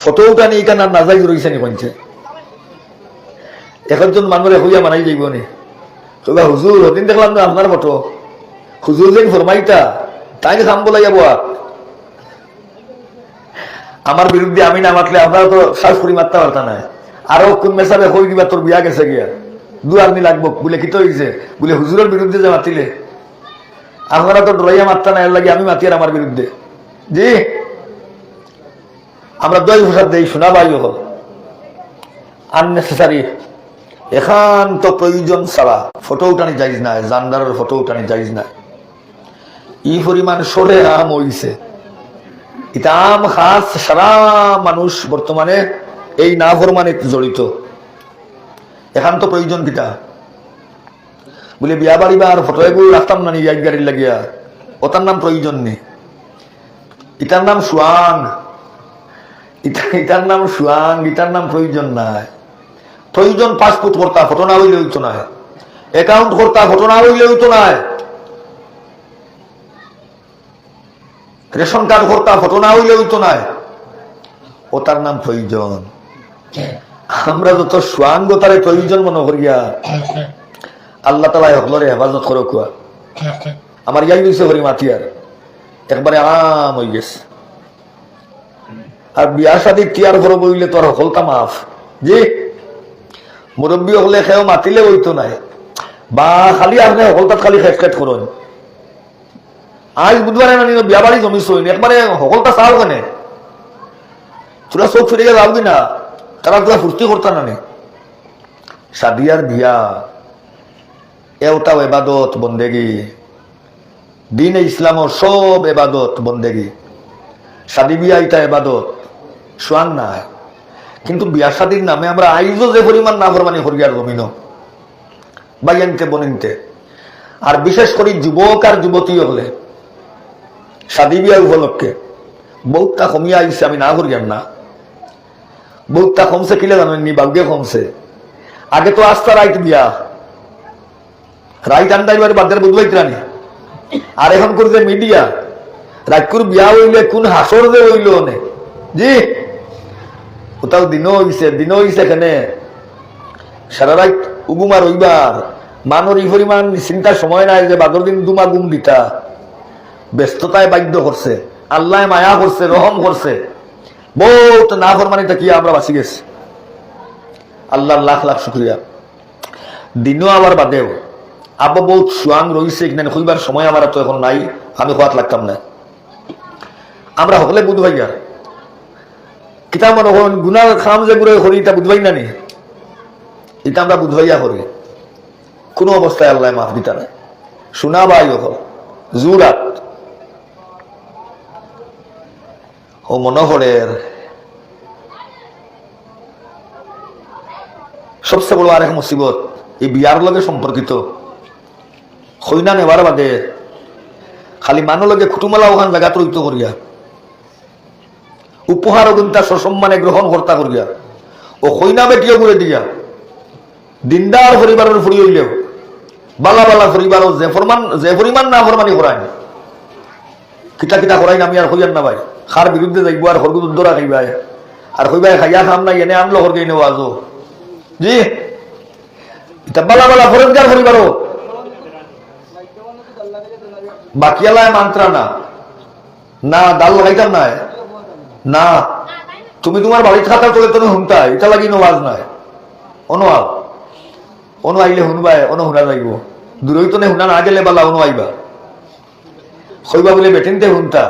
Photo উঠা নেই কেন নাজাই রয়েছে নি কইছে একজন মানুষের হইয়া মানাই যাইব নি কইবা হুজুর ওদিন দেখলাম না আপনার ফটো হুজুর যে ফরমাইতা তাই খাম বলাই যাবো আমার বিরুদ্ধে আমি না মাতলে আপনারা তো শ্বাস করি মারতে পারতা না আরো কোন মেসাবে হই দিবা তোর বিয়া গেছে গিয়া 2 আর্মি লাগবো বলে কি তো হইছে বলে হুজুরের বিরুদ্ধে যে মাতিলে আপনারা তো ডরাইয়া মারতা না এর লাগে আমি মাতি আর আমার বিরুদ্ধে জি আমরা দই ভাষা দেই শোনা বাই হল আননেসেসারি একান্ত প্রয়োজন ছাড়া ফটো উঠানি যাইজ না জানদারের ফটো উঠানি যাইজ না ই পরিমাণ সরে আম হইছে এটা আম খাস সারা মানুষ বর্তমানে এই না ফরমানে জড়িত একান্ত প্রয়োজন কিটা বলে বিয়া বাড়ি বা আর ফটো এগুলো রাখতাম না নি গাড়ির লাগিয়া ওটার নাম প্রয়োজন নেই এটার নাম সুয়াং ইটার নাম সুয়াং ইটার নাম প্রয়োজন নাই প্রয়োজন পাসপোর্ট করতা ফটো না হইলে হইতো না অ্যাকাউন্ট করতা ফটো না হইলে হইতো না রেশন কার্ড করতা ফটো না হইলে হইতো না ওটার নাম প্রয়োজন আমরা যত সুয়াঙ্গতারে প্রয়োজন মনে করিয়া আল্লাহ তালা হকলরে হেফাজত করে কুয়া আমার ইয়াই হয়েছে হরি মাতিয়ার একবারে আরাম হয়ে গেছে আর বিয়া শাদী টিয়ার ঘর বইলে তোর হলতা মাফ জি মুরব্বী হলে খেয়েও মাতিলে হইতো নাই বা খালি আপনি হলতাত খালি খেট করুন আজ বুধবারে না বিয়া বাড়ি জমিস একবারে হকলতা চাও কেনে তোরা চোখ ফিরে যাও কিনা তারা তোরা ফুর্তি করতা না শাদিয়ার বিয়া এটাও এবাদত বন্দেগি দিন ইসলামর সব এবাদত বন্দেগি শাদী বিয়া এটা এবাদত সোয়াং নাই কিন্তু বিয়া শাদীর নামে আমরা আইজও যে পরিমাণ না ফরমানি হরিয়ার জমিন বাইয়ানতে বনিনতে আর বিশেষ করে যুবক আর যুবতী হলে শাদী বিয়া উপলক্ষে বহুতটা কমিয়া আইছে আমি না করিয়াম না বহুতটা কমছে কিলে জানেন নি বাউকে কমছে আগে তো আস্তা রাইট বিয়া রাইট আন্দাইবার বাদের বুঝবাইতরানি আর এখন করে যে মিডিয়া রাজকুর বিয়া হইলে কোন হাসর যে হইল নে জি কোথাও দিনও হইছে এখানে সারা রাত উগুমা রইবার মানর এই পরিমাণ চিন্তার সময় নাই যে বাদর দিন দুমা গুম দিতা ব্যস্ততায় বাধ্য করছে আল্লাহ মায়া করছে রহম করছে বহুত না ফরমানিটা কি আমরা বাঁচি গেছি আল্লাহর লাখ লাখ শুক্রিয়া দিনও আবার বাদেও আবার বহুত সুয়াং রয়েছে এখানে হইবার সময় আমার তো এখন নাই আমি হওয়াত লাগতাম না আমরা হলে বুধ ভাইয়া কিতা মনে হন গুনার খাম যে গুড়ে করি এটা বুধবাই না নি এটা আমরা বুধবাইয়া করি কোনো অবস্থায় আল্লাহ মাফ দিতা না শোনা বাই হল জুরাত ও মনোহরের সবচেয়ে বড় আরেক মুসিবত এই বিয়ার লগে সম্পর্কিত খৈনা নেবার বাদে খালি মানুষ লগে খুটুমালা ওখান জায়গা তৈত করিয়া উপহার অগুনটা সসম্মানে গ্রহণ কর্তা করিয়া ও খৈনা বেটিও করে দিয়া দিনদার পরিবারের ফুরি হইলেও বালা বালা পরিবার যে পরিমাণ না ফরমানি করায় কিতা কিতা করাই না আমি আর হইয়ার না ভাই খার বিরুদ্ধে যাইব আর হরগুদ উদ্দরা খাইবাই আর হইবাই খাইয়া খাম না এনে আনলো হরকে নেওয়া আজো জি এটা বালা বালা ফরজগার পরিবারও বাকিয়ালায় মান্ত্রা না না ডাল লাগাইতাম নাই না তুমি তোমার বাড়ি খাতা চলে তুমি শুনতা এটা লাগি নওয়াজ নাই অনুয়াল অনু আইলে শুনবাই অনু শুনা যাইব দূরই তো শুনা না গেলে বালা অনু আইবা হইবা বলে বেটিনতে শুনতা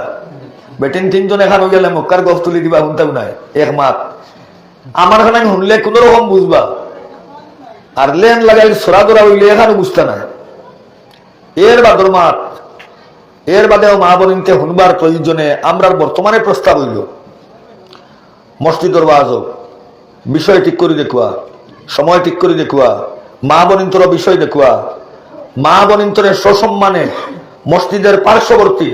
বেটিন 3 জন এখান হয়ে গেলে মক্কার গছ তুলি দিবা শুনতাও নাই এক মাত আমার খানে শুনলে কোন রকম বুঝবা আর লেন লাগাই সরা দরা হইলে এখানে বুঝতা না এর বাদর মাত এর বাদেও মা বোনিনতে শুনবার প্রয়োজনে আমরা বর্তমানে প্রস্তাব হইল মসজিদর ওয়াজ বিষয় ঠিক করে দেখুয়া সময় ঠিক করে দেখুয়া মা বোনিন্তর বিষয় দেখুয়া মা বোনিন্তরের সসম্মানে মসজিদের পার্শ্ববর্তী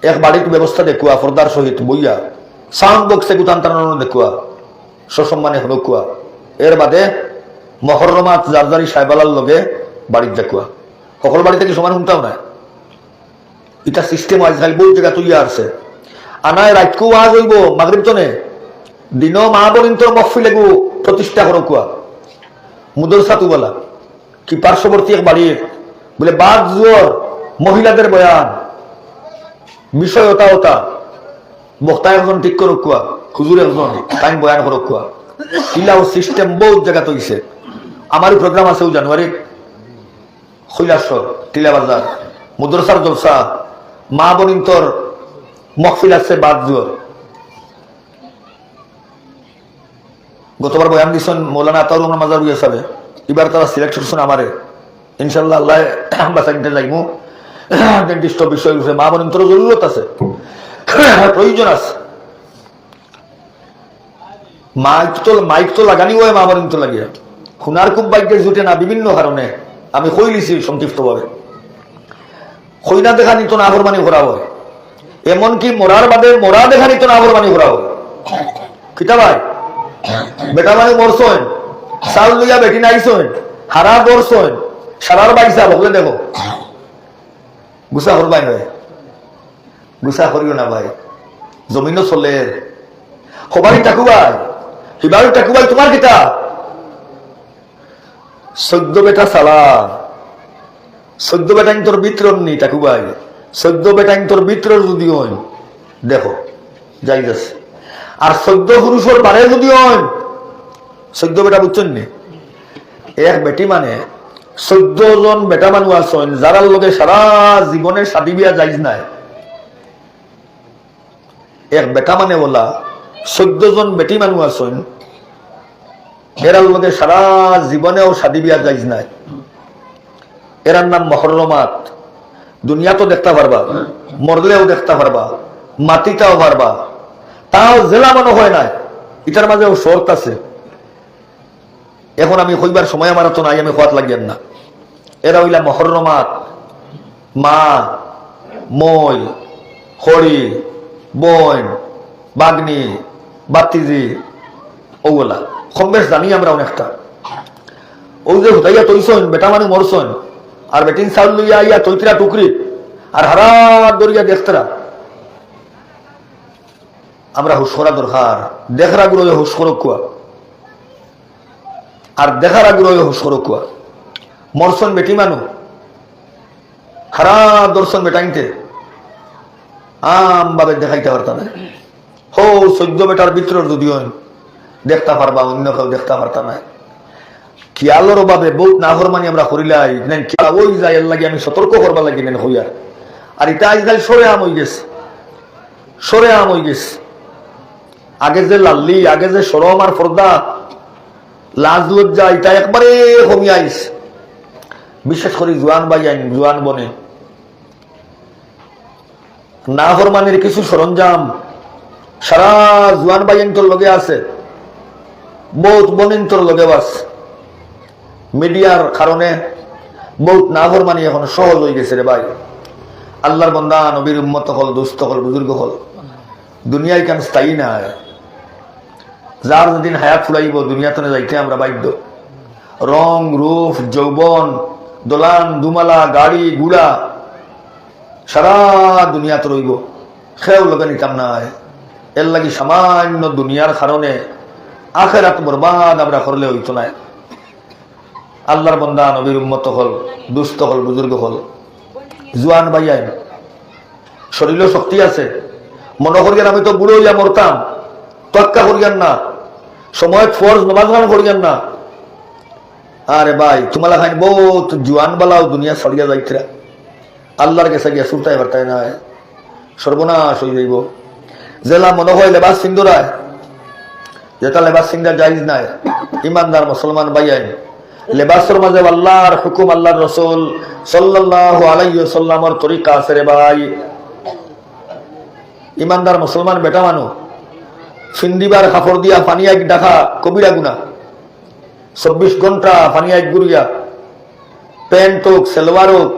এক বাড়ির ব্যবস্থা দেখুয়া ফর্দার সহিত বইয়া সাউন্ড বক্সে গুতান টানানো দেখুয়া সসম্মানে হলকুয়া এর বাদে মহরমাত জারজারি সাহেবালার লগে বাড়ির দেখুয়া সকল বাড়িতে কি সমান শুনতাম না এটা সিস্টেম আজকাল বহু জায়গা তুইয়া আছে আনায় রাতকেও ওয়াজ হইব মাগরিব তনে দিনও মা বরিন্তর মহফিলে গো প্রতিষ্ঠা করো কুয়া মুদরসাতু বলা কি পার্শ্ববর্তী এক বাড়ির বলে বাদ জোর মহিলাদের বয়ান বিষয় ওটা ওটা বক্তা একজন ঠিক করো কুয়া হুজুর একজন টাইম বয়ান করো কুয়া ইলাও সিস্টেম বহুত জায়গা তৈছে আমারই প্রোগ্রাম আছে জানুয়ারি কৈলাসর টিলা বাজার মুদরসার জলসা মা বনিন্তর মহফিল আছে বাদ জোর গতবার বয়ান দিছেন মৌলানা আতাউর রহমান মাজার বুঝে যাবে এবার তারা সিলেক্ট করছেন আমারে ইনশাল্লাহ আল্লাহ বাসাইতে যাইমু নির্দিষ্ট বিষয় মা বনিন্তর জরুরত আছে প্রয়োজন আছে মাইক তো লাগানি হয় মা বনিন্ত লাগিয়া শুনার খুব বাইকে জুটে না বিভিন্ন কারণে আমি কই লিছি সংক্ষিপ্ত ভাবে কইনা দেখা নিত না আবরবানি করা হয় এমনকি মরার বাদে মরা দেখা নিত না আবরবানি করা হয় কিতা ভাই বেটা মানে মরছেন চাউল লইয়া বেটি নাইছেন হারা দরছেন সারার বাইসা বলে দেখো গুসা করবাই নয় গুসা করিও না ভাই জমিনও চলে সবারই টাকুবাই সিবারও টাকুবাই তোমার কিতা 14 বেটা সালা 14 বেটাইন তোর বিতরণ নি টাকুবাই 14 বেটাইন তোর বিতরণ যদি হন দেখো যাই যাচ্ছে আর 14 পুরুষের বারে যদি হন 14 বেটা বুঝছেন নি এক বেটি মানে 14 জন বেটা মানুষ আছেন যারার লগে সারা জীবনে শাদী বিয়া যাইজ নাই এক বেটা মানে বলা 14 জন বেটি মানুষ আছেন এরার লগে সারা জীবনেও শাদী বিয়া যাইজ নাই এরার নাম মহরমাত দুনিয়া তো দেখতে পারবা মরলেও দেখতে পারবা মাটিটাও পারবা তাও জেলা মনে হয় নাই এটার মাঝেও শর্ত আছে এখন আমি কইবার সময় আমার তো নাই আমি খোয়াত লাগিয়েন না এরা হইলা মহরমাত মা মই খড়ি বোন বাগনি বাতিজি ওগুলা কম বেশ জানি আমরা অনেকটা ওই যে হুতাইয়া তৈছন বেটা মানে মরছন আর বেটিন চাউল লইয়া ইয়া তৈতরা টুকরি আর হারা দরিয়া দেখতরা আমরা হুশ করা দরকার দেখরা গুলো হুশ করো কুয়া আর দেখার আগ্রহ হুশ করো কুয়া মরছন বেটি মানু হারা দর্শন বেটাইতে আম ভাবে দেখাইতে পারত না হো 14 বেটার ভিতর যদিও দেখতে পারবা অন্য কেউ দেখতে পারতা না খেয়ালের অভাবে বহুত নাফরমানি আমরা করিলাই নেন খেয়াল ওই যাই এর লাগে আমি সতর্ক করবা লাগি নেন হইয়ার আর এটা আজকাল সরে আম হয়ে গেছে সরে আম হয়ে গেছে আগে যে লাল্লি আগে যে সরম আর পর্দা লাজ লজ্জা এটা একবারে কমিয়ে আইস বিশেষ করে জোয়ান ভাই আইন জোয়ান বনে নাফরমানির কিছু সরঞ্জাম সারা জোয়ান ভাই আইন তোর লগে আছে বহুত বনিন তোর লগে বাস মিডিয়ার কারণে বহুত নাফরমানি এখন সহজ হয়ে গেছে রে ভাই আল্লাহর বান্দা নবীর উম্মত হল দুস্থ হল বুজুর্গ হল দুনিয়ায় কেন স্থায়ী না যার যেদিন হায়াত ফুরাইব দুনিয়াতে যাইতে আমরা বাধ্য রং রূপ যৌবন দোলান দুমালা গাড়ি গুড়া সারা দুনিয়াতে রইব সেও লোকে নিতাম নাই এর লাগি সামান্য দুনিয়ার কারণে আখেরাত বরবাদ আমরা করলে হইতো না আল্লাহর বান্দা নবীর উম্মত হল দুস্থ হল বুজুর্গ হল জোয়ান ভাইয়াই শরীরও শক্তি আছে মনে করিয়ান আমি তো বুড়ো হইয়া মরতাম তক্কা করিয়ান না সময় ফরজ নামাজ গান করিয়ান না আরে ভাই তোমালা খাই বহুত জোয়ান বালাও দুনিয়া ছড়িয়া যাইতরা আল্লাহর কাছে গিয়া সুরতাই বার্তায় না সর্বনাশ হয়ে যাইব জেলা মনে হয় লেবাস সিন্দুরায় যেটা লেবাস সিন্দা জাইজ নাই ইমানদার মুসলমান ভাইয়াই লেবাসের মাঝে আল্লাহর হুকুম আল্লাহর রাসূল সাল্লাল্লাহু আলাইহি ওয়াসাল্লামের তরিকা আছে রে ভাই ইমানদার মুসলমান বেটা মানু ফিন্দিবার কাপড় দিয়া পানি এক ডাকা কবিরা গুনা 24 ঘন্টা পানি এক গুরিয়া প্যান্ট হোক সালোয়ার হোক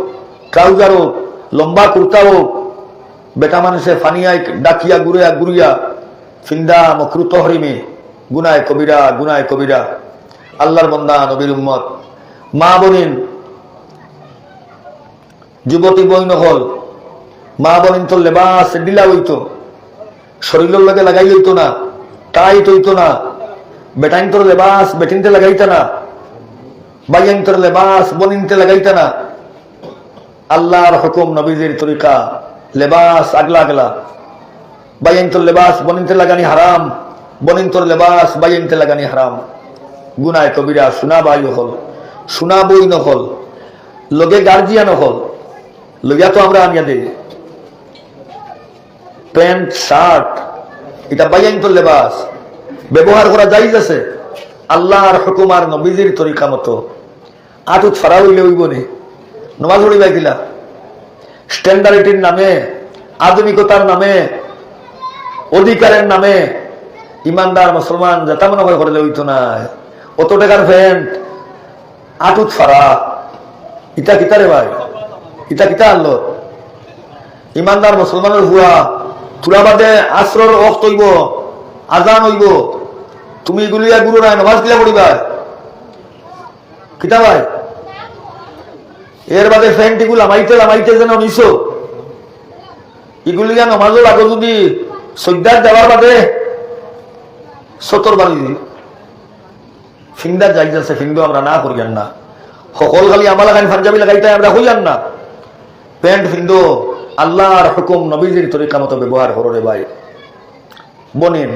ট্রাউজার হোক লম্বা কুর্তা হোক বেটা মানুষে পানি এক ডাকিয়া গুরিয়া ফিন্দা মকরুত হরিমে গুনায় কবিরা আল্লাহর বান্দা নবীর উম্মত মা বোনিন যুবতী বইন হল মা বোনিন তো লেবাস ডিলা হইতো শরীরের লগে লাগাই হইতো না তাই তৈতো না, বেটাইন তোর লেবাস বেটিনতে লাগাইতা না, বাইয়ান তোর লেবাস বনিনতে লাগাইতা না। আল্লাহর হুকুম নবীজির তরিকা, লেবাস আগলা আগলা, বাইয়ান তোর লেবাস বনিনতে লাগানি হারাম, বনিন তোর লেবাস বাইয়ানতে লাগানি হারাম। গুনায় কবিরা শোনা বাই হল, শোনা বই নহল, লগে গার্জিয়ান হল, লইয়া তো আমরা আনিয়া দিই। প্যান্ট শার্ট এটা বাইয়ান তোর লেবাস, ব্যবহার করা জায়েজ আছে আল্লাহর হুকুম আর নবীজির তরিকা মতো। আতুত ফারা হইলে হইব নি, নমাজ পড়িবাই দিলা স্ট্যান্ডার্ডিটির নামে, আধুনিকতার নামে, অধিকারের নামে ইমানদার মুসলমান যেটা মনে করে করলে হইতো না। অত টাকার প্যান্ট আতুত ফারা, ইটা কিতা রে ভাই, ইটা কিতা আনলো? ইমানদার মুসলমানের হুয়া তুলা বাদে আসরর ওয়াক্ত হইব, আজান হইব, তুমি এগুলিয়া গুরু নাই নমাজ দিলা পড়িবা কিতা ভাই? এর বাদে ফ্যান্ট এগুলো লামাইতে লামাইতে যেন নিছো, এগুলিয়া নমাজের আগে যদি সদ্যার যাওয়ার বাদে 70 বার ফিংদার যাই যাচ্ছে, ফিংদো আমরা না করিয়ান না। সকল খালি আমার লাগাই পাঞ্জাবি লাগাইতে আমরা হইয়ান না, প্যান্ট ফিন্দো আল্লাহর হুকুম নবীজির তরিকা মতো ব্যবহার করো রে ভাই। বনিন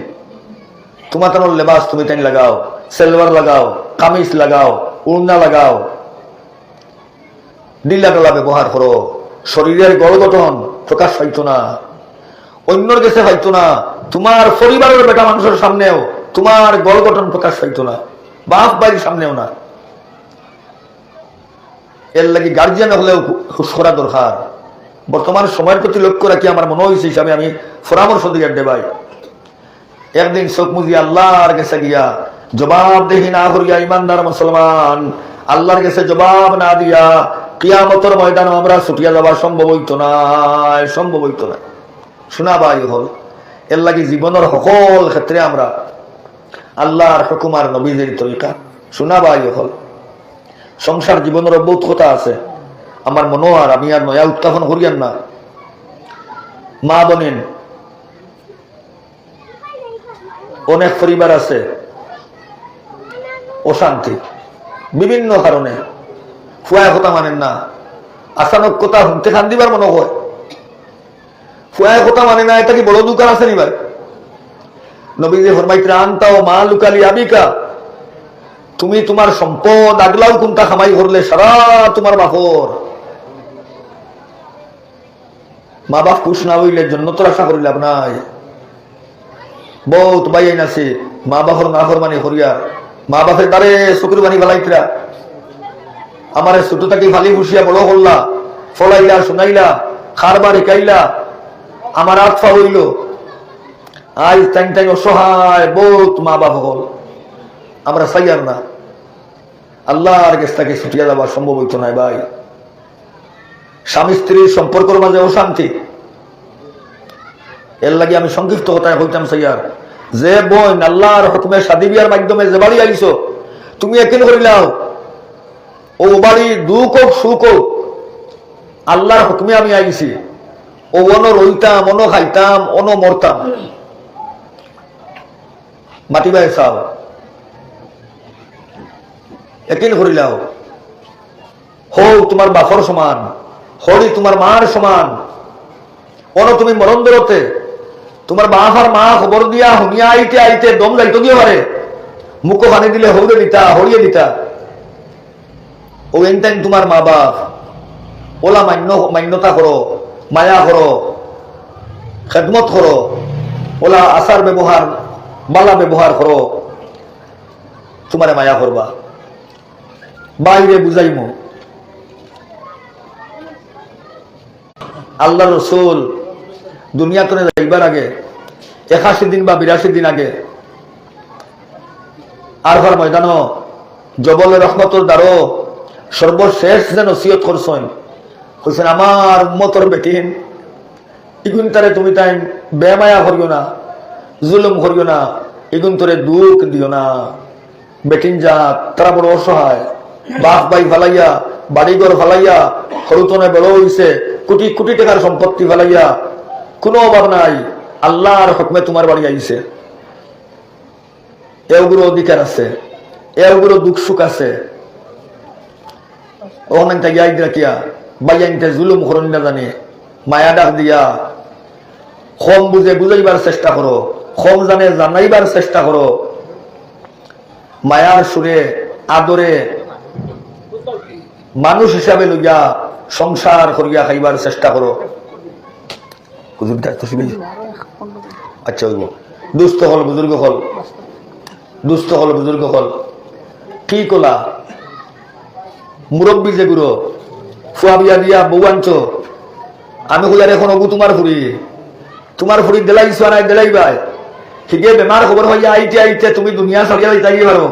তোমার তো লেবাস তুমি তাই লাগাও, সেলভার লাগাও, কামিজ লাগাও, উড়না লাগাও, ডিলা ডলা ব্যবহার করো। শরীরের গড় গঠন প্রকাশ পাইতো না, অন্যর কাছে পাইতো না, তোমার পরিবারের বেটা মানুষের সামনেও তোমার গড় গঠন প্রকাশ পাইতো না, বাপ বাড়ির সামনেও না। এর লাগি গার্জিয়ান হলেও হুশ করা দরকার। বর্তমান সময়ের প্রতি লক্ষ্য রাখি আমার মনে হয়েছে হিসাবে আমি পরামর্শ দিয়ে দে ভাই, একদিন চোখ মুজি আল্লাহর কাছে গিয়া জবাব দেহি না করিয়া ইমানদার মুসলমান আল্লাহর কাছে জবাব না দিয়া কিয়ামতের ময়দানে আমরা ছুটিয়া যাওয়া সম্ভব হইতো না, সম্ভব হইতো না। শোনা ভাই হল এর লাগি জীবনের সকল ক্ষেত্রে আমরা আল্লাহর হুকুম আর নবীজির তরিকা শোনা ভাই হল। সংসার জীবনের বহুত কথা আছে, আমার মনে আর আমি আর নয়া উত্থাপন করিয়ান না। মা বোনেন অনেক পরিবার আছে অশান্তি বিভিন্ন কারণে, ফুয়া কথা মানেন না, আচানক কথা শুনতে খান দিবার মনে হয়, ফুয়া কথা মানে না, এটা কি বড় দোকান আছে নিবার? নবীজি ফরমাইতে আনতাও মা লুকালি আবিকা, তুমি তোমার সম্পদ আগলাও কোনটা খামাই করলে সারা তোমার বাপর। মা বাপ খুশ না হইলে জন্য তোর আশা করিলে আপনার বহুত বাইন আছে মা বাপর না ফরমানি করিয়া, মা বাপের দ্বারে চকুর বানি ফেলাইতরা, আমার ছোট থাকি ফালি ফুসিয়া বড় করলা, ফলাইলা শুনাইলা, খারবার শিকাইলা, আমার আত্মা হইল। আজ টাইম টাইম অসহায় বহুত মা বাপ হল, আমরা চাইয়ার না। আল্লাহর কাছ থেকে ছুটিয়া যাওয়া সম্ভব হইতো না ভাই। স্বামী স্ত্রীর সম্পর্কের মাঝে অশান্তি, এর লাগে আমি সংক্ষিপ্ত কথায় হইতাম চাইয়ার যে বোন আল্লাহর হুকুমে শাদী বিয়ার মাধ্যমে যে বাড়ি আইছো, তুমি একিন করিলাও ও বাড়ি দুঃখ হোক সুখ হোক আল্লাহর হুকুমে আমি আইছি, ও অন রইতাম, অন খাইতাম, অন মরতাম। মাতিবাই চাও একিন করিলাও, হৌ তোমার বাপর সমান, হরি তোমার মার সমান, অন তুমি মরণ দরতে তোমার বাপ আর মা খবর দিয়া শুনিয়া আইতে আইতে দম যাইতো দিয়ে পারে, মুখ পানি দিলে হৌরে দিতা, হরিয়ে দিতা। ও এনটাইম তোমার মা বাপ, ওলা মান্যতা করো, মায়া করো, খেদমত করো, ওলা আচার ব্যবহার বালা ব্যবহার করো, তোমারে মায়া করবা। বাইরে বুঝাইমু আল্লাহ রসুল দুনিয়াতে যাইবার আগে 81 দিন বা 82 দিন আগে আরফার ময়দান জবলের রহমতর দ্বারো সর্বশেষ যেন নসিহত করছেন, কইছেন আমার উম্মতর বেটিন ইগুন তারে তুমি তাই বেমায়া করিও না, জুলুম করিও না, ইগুন তোরে দুঃখ দিও না। বেটিন যা তারা বড় অসহায়, বাপ ভাই ফালাইয়া, বাড়িঘর ফালাইয়া, হরুতনে বড় হইছে, কোটি কোটি টাকার সম্পত্তি ফালাইয়া, কোনো অভাব নাই, আল্লাহর হুকমে তোমার বাড়ি আইছে। এগুলো অধিকার আছে, এগুলো দুঃখ সুখ আছে। ওখানে ইয়াদ রাখিয়া বাইয়ানতে জুলুম করুন না জানি মায়া ডাক দিয়া কম বুঝে বুঝাইবার চেষ্টা করো, কম জানে জানাইবার চেষ্টা করো, মায়ার সুরে আদরে মানুষ হিসাবে লইয়া সংসার করিয়া খাইবার চেষ্টা করো। আচ্ছা হইব দুস্থ হল বুজুর্গ হল, দুস্থ হল বুজুর্গ হল কি কলা মুরব্বী যেগুলো ফুয়া বিয়া দিয়া বউ আনছ, আমি কইলার এখন অবু তোমার ফুরি দেলাইছ নাই দেলাইবাই ঠিকে বেমার খবর হইয়া আইতে আইতে তুমি দুনিয়া ছাড়িয়া যাইতে পারো।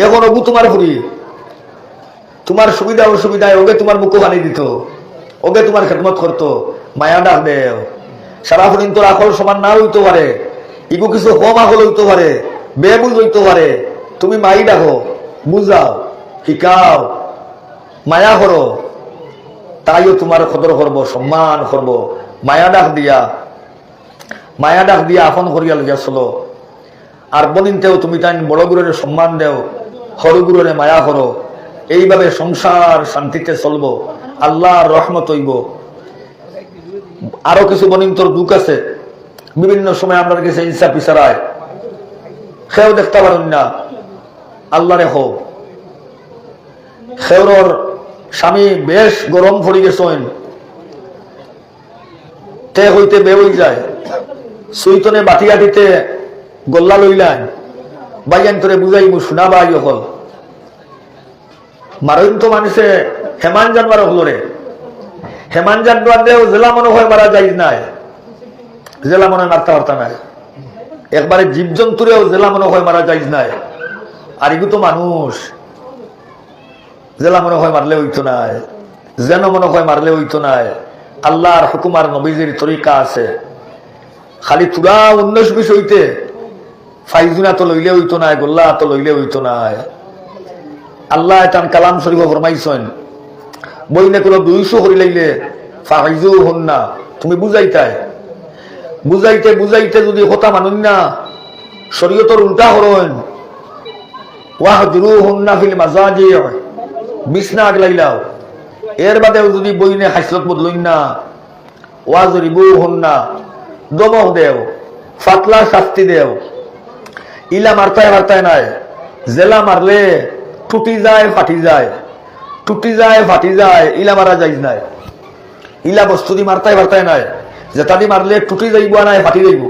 এখন অবু তোমার ফুরি, তোমার সুবিধা অসুবিধায় ওকে তোমার মুখ বানিয়ে দিত, ওকে তোমার খেদমত করতো। মায়া ডাক দেও সারা ফুরিন তোর আকল সমান না হইতে পারে, ইগু কিছু কম আকল হইতে পারে, বেবুঝ হইতে পারে। তুমি মাই ডাকো, বুঝাও, শিকাও, মায়া করো, তাইও তোমার কদর করবো, সম্মান করবো। মায়া ডাক দিয়া আপন করিয়া লইয়া চলো। আর বনিনতেও তুমি তাই বড় গুরুরে সম্মান দেও, সরু গুরুরে মায়া করো। এইভাবে সংসার শান্তিতে চলবো, আল্লাহর রহমত হইব। আরো কিছু বনিন্তর দুঃখ আছে, বিভিন্ন সময় আপনার কাছে ইচ্ছা পিছারায় সেও দেখতে পারেন না। আল্লাহ রেখো খেওর স্বামী বেশ গরম পড়ি গেছেন, তে হইতে বে হয়ে যায়, সুইতনে বাটিয়া দিতে গোল্লা লইলেন, বাইয়ান তোরে বুঝাই মু শোনা বাই হল মারইন তো মানুষে হেমান জানবার হল রে। হেমান জানবার দেও জেলা মনে হয় মারা যাই নাই, জেলা মনে মারতে পারতা নাই। একবারে জীবজন্তুরেও জেলা মনে হয় মারা যাই নাই। আর এগুলো তো মানুষ, জেলা মনে হয় মারলে হইতো নাই, যেন মনে হয় মারলে হইতো নাই। আল্লাহর হুকুমার নবীজির তরিকা আছে। খালি তুরা 19-20 হইতে ফাইজুনা তো লইলে হইতো নাই, গোল্লা তো লইলে হইতো নাই। আল্লাহ তান কালাম শরীফ ফরমাইছেন বইনে কোনো 200 করি লাইলে ফাইজু হন না। তুমি বুঝাইতে বুঝাইতে যদি কথা মানুন না, শরীয়তের উল্টা হরন ওয়াহজুরুহুন্না ফিল মাজাজি, বিছনা আগলাইলাও। এর বাদেও যদি বইনে হাসলত বদলইন না, ওয়াজরিবুহুন্না দমক দেও, ফাতলা শাস্তি দেও। ইলা মারতায় নাই, জেলা মারলে টুটি যায় ফাটি যায়, টুটি যায় ফাটি যায়, ইলা মারা যাই নাই। ইলা বস্তু দি মারতায় নাই, যেটা দি মারলে টুটি যাইব নাই ফাটি যাইব।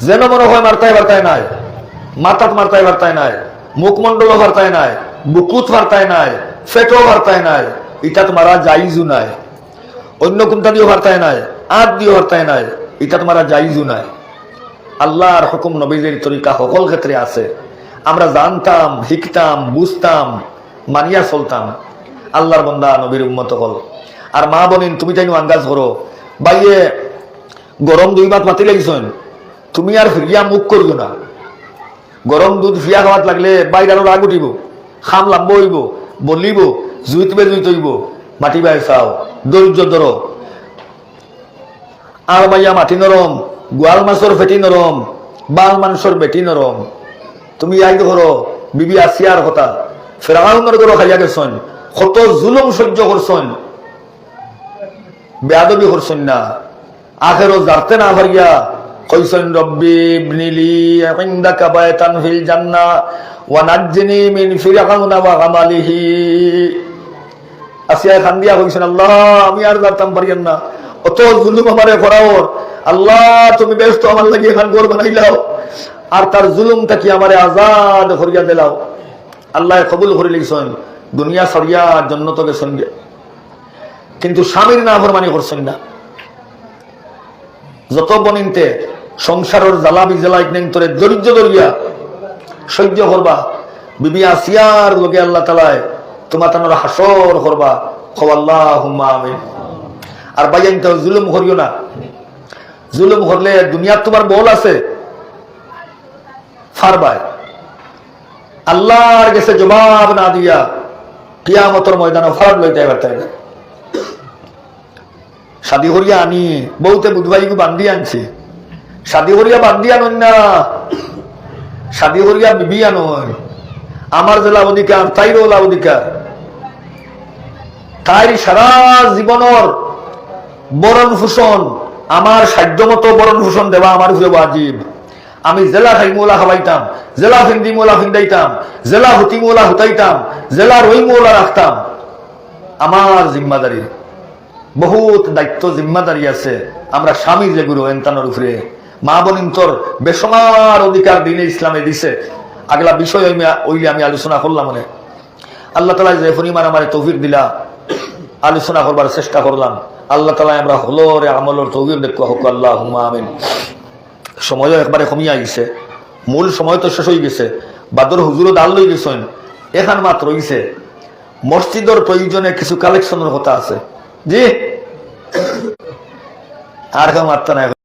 যেন মনে হয় মারতায় নাই, মাথাত মারতায় নাই, মুখমণ্ডল মারতায় নাই, বুকুত মারতায় নাই, ফেটো মারতায় নাই, ইটাত মারা যাইজু নাই। অন্য কোনটা দিয়েও মারতায় নাই, আট দিয়েও মারতায় নাই, ইটাত মারা যাইজু নাই। আল্লাহর হুকুম নবীজির তরিকা সকল ক্ষেত্রে আছে। আমরা জানতাম, শিখতাম, বুঝতাম, মানিয়া চলতাম। আল্লাহর বন্দা নবীর উম্মত হল। আর মা বনিন তুমি তাই আঙ্গাজ করো, বাইয়ে গরম 2 ভাত মাতি লাগিছেন, তুমি আর ফিরিয়া মুখ করিও না। গরম দুধ ফিয়া খাওয়াত লাগলে বাইরে আরো রাগ উঠিব, খাম লাম্ব হইব, বলিব, জুইতবে জুইত হইব। মাটি বাই চাও, ধৈর্য ধরো। আর বাইয়া মাটি নরম, গোয়াল মাছর ফেটি নরম, বাল মানুষের বেটি নরম। তুমি আইতে করো বিবি আসিয়ার কথা, ফেরাউনের ঘর খাইয়া গেছেন, কত জুলুম সহ্য করছেন, বেয়াদবি করছেন না। আখেরও জারতে না পারিয়া কইছেন রব্বি ইবনিলি ইনদাকা বায়তান ফিল জান্নাহ ওয়া নাজ্জিনি মিন ফিরআউনা ওয়া আমালিহি। আসিয়া খান্দিয়া কইছেন আল্লাহ আমি আর জারতাম পারিয়ান না, অত জুলুম আমারে করাওর। আল্লাহ তুমি ব্যস্ত আমার লাগি এখান ঘর বানাইলাও, আর তার জুলুমটা কি আমারে আজাদ করিয়া দিলাও। আল্লাহ কবুল করে লিখছেন, দুনিয়া সরিয়া জান্নাতে গেছেন। কিন্তু স্বামীর নাফরমানি করছেন না। যত বনিনতে সংসারের জ্বালা বিজ্বালা তোরে ধৈর্য ধরিয়া সহ্য করবা, বিবি আসিয়ার লোকে আল্লাহ তালায় তোমার তানোর হাসর করবা। আল্লাহুম্মা আমিন। আর বাইয়ান তো জুলুম করিও না। জুলুম করলে দুনিয়ার তোমার বল আছে, ফারবাই আল্লাহর কাছে জবাব না দিয়া কিয়ামতের ময়দানে ফারাদ লইতে পারতে না। শাদি করিয়া আনি বউতে বুধবাইকে বান্ধি আনছি, শাদি করিয়া বান্ধি আনুন না। শাদি করিয়া বিবি আনয় আমার যে লাভ অধিকার তাইরও লাভ অধিকার তাই সারা জীবনের বরণ ভূষণ আমার সাধ্য মতো বরণ ভূষণ দেওয়া আমার উপরে ওয়াজিব আমি জেলা খাই মোলা খাওয়াইতাম জেলা ফিন্দি মোলা ফিন্দাইতাম জেলা হুতি মোলা হুতাইতাম জেলা রই মোলা রাখতাম আমার জিম্মাদারি বহুত দায়িত্ব জিম্মাদারি আছে আমরা স্বামী যে গুরু এন্তানোর উপরে মা বোনিন্তর বেসমার অধিকার দিনে ইসলামে দিছে আগলা বিষয় ওইলে আমি আলোচনা করলাম মনে আল্লাহ তালা যে পরিমাণ আমার তৌফিক দিলা আলোচনা করবার চেষ্টা করলাম আল্লাহ তালা আমরা হলরে আমলের তৌফিক দেখো হোক আল্লাহ আমিন সময়ও একবারে কমিয়ে আইছে মূল সময় তো শেষ হয়ে গেছে বাদর হুজুরও দাল লই গেছেন এখান মাত্র হইছে মসজিদের প্রয়োজনে কিছু কালেকশনের কথা আছে জি আর কেউ মাত্র না